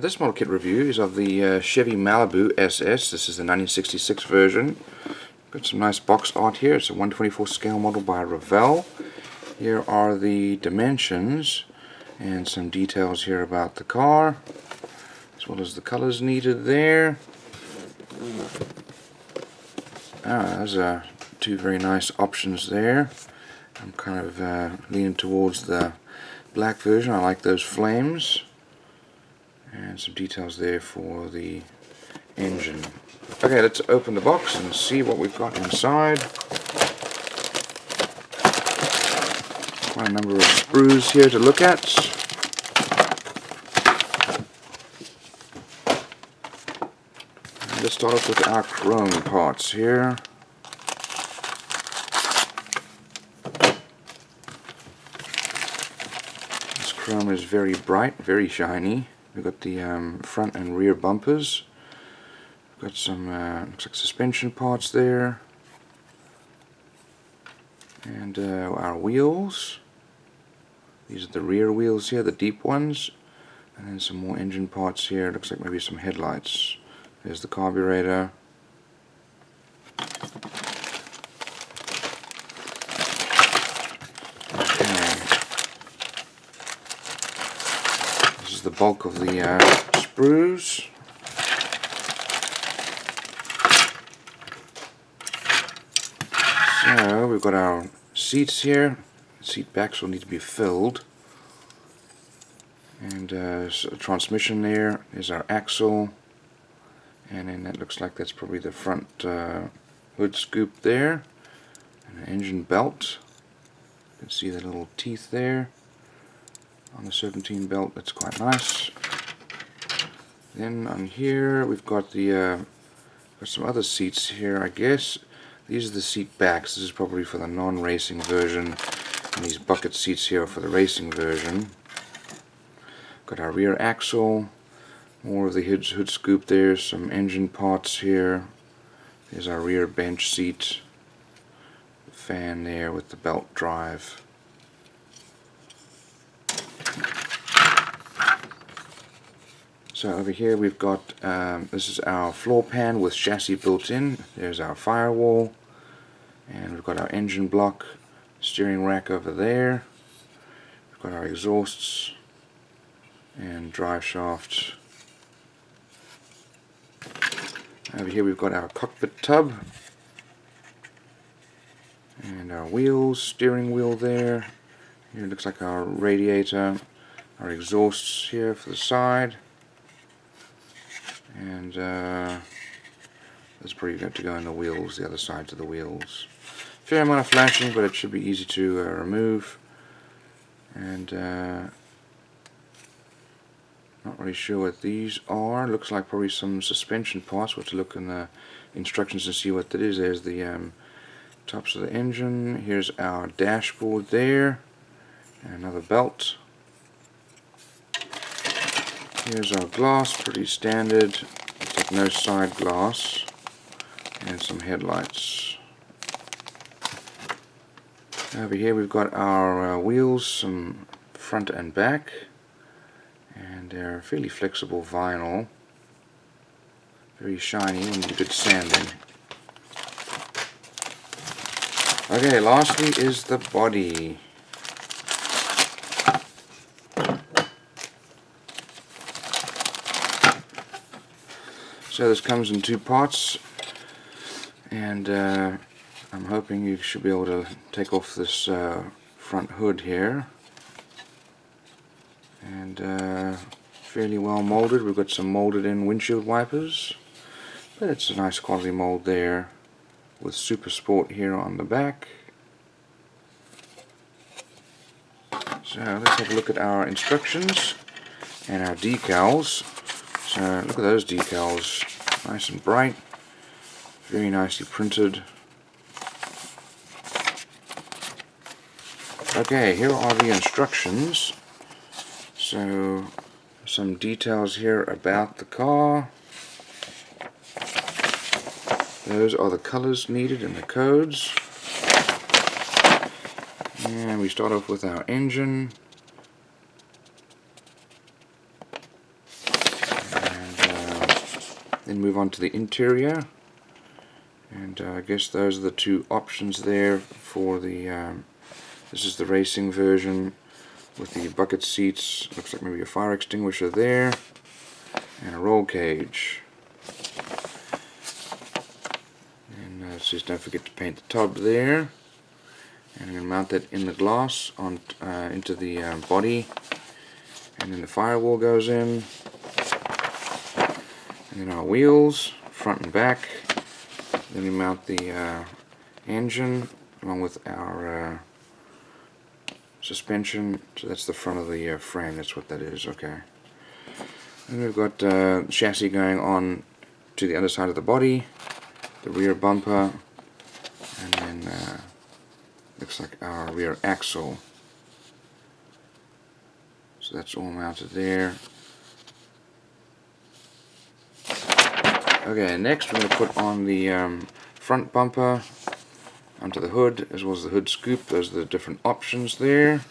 This model kit review is of the Chevy Malibu SS. This is the 1966 version. Got some nice box art here. It's a 1/24 scale model by Revell. Here are the dimensions and some details here about the car, as well as the colors needed there. Those are two very nice options there. I'm kind of leaning towards the black version. I like those flames. And some details there for the engine. Okay, let's open the box and see what we've got inside. Quite a number of sprues here to look at. And let's start off with our chrome parts here. This chrome is very bright, very shiny. We've got the front and rear bumpers. We've got some looks like suspension parts there, and our wheels. These are the rear wheels here, the deep ones, and then some more engine parts here. Looks like maybe some headlights. There's the carburetor. The bulk of the sprues. So we've got our seats here. Seat backs will need to be filled, and so transmission there. There's our axle, and then that looks like that's probably the front hood scoop there, and an engine belt. You can see the little teeth there on the serpentine belt. That's quite nice. Then on here we've got the got some other seats here, I guess. These are the seat backs. This is probably for the non-racing version, and these bucket seats here are for the racing version. Got our rear axle, more of the hood scoop there, some engine parts here. There's our rear bench seat, the fan there with the belt drive. So over here we've got, this is our floor pan with chassis built in. There's our firewall, and we've got our engine block, steering rack over there. We've got our exhausts and drive shaft. Over here we've got our cockpit tub, and our wheels, steering wheel there. Here it looks like our radiator, our exhausts here for the side. And that's pretty good to go in the wheels, the other sides of the wheels. Fair amount of flashing, but it should be easy to remove. And not really sure what these are. Looks like probably some suspension parts. We'll have to look in the instructions to see what that is. There's the tops of the engine. Here's our dashboard there, and another belt. Here's our glass, pretty standard. Looks like no side glass, and some headlights. Over here we've got our wheels, some front and back, and they're fairly flexible vinyl, very shiny when you do good sanding. Okay, lastly is the body. So this comes in two parts, and I'm hoping you should be able to take off this front hood here, and fairly well molded. We've got some molded in windshield wipers, but it's a nice quality mold there, with Super Sport here on the back. So let's have a look at our instructions and our decals. So look at those decals, nice and bright, very nicely printed. Okay, here are the instructions. So some details here about the car. Those are the colors needed and the codes. And we start off with our engine. And then move on to the interior. And I guess those are the two options there for the, this is the racing version with the bucket seats. Looks like maybe a fire extinguisher there. And a roll cage. And just don't forget to paint the tub there. And I'm going to mount that in the glass on into the body. And then the firewall goes in. And then our wheels, front and back. Then we mount the engine along with our suspension. So that's the front of the frame, that's what that is, okay. And we've got chassis going on to the other side of the body, the rear bumper, and then looks like our rear axle. So that's all mounted there. Okay, next we're going to put on the front bumper onto the hood, as well as the hood scoop. Those are the different options there.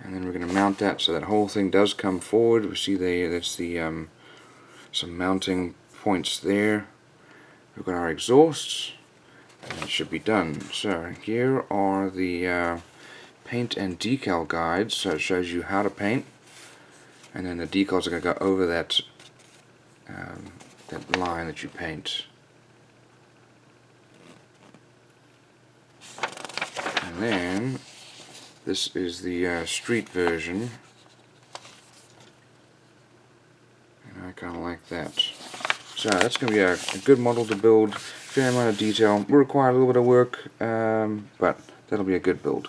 And then we're going to mount that so that whole thing does come forward. We see that's the some mounting points there. We've got our exhausts, and it should be done. So here are the paint and decal guides. So it shows you how to paint, and then the decals are going to go over that that line that you paint. And then this is the street version, and I kind of like that. So that's going to be a good model to build. Fair amount of detail. Will require a little bit of work, but that'll be a good build.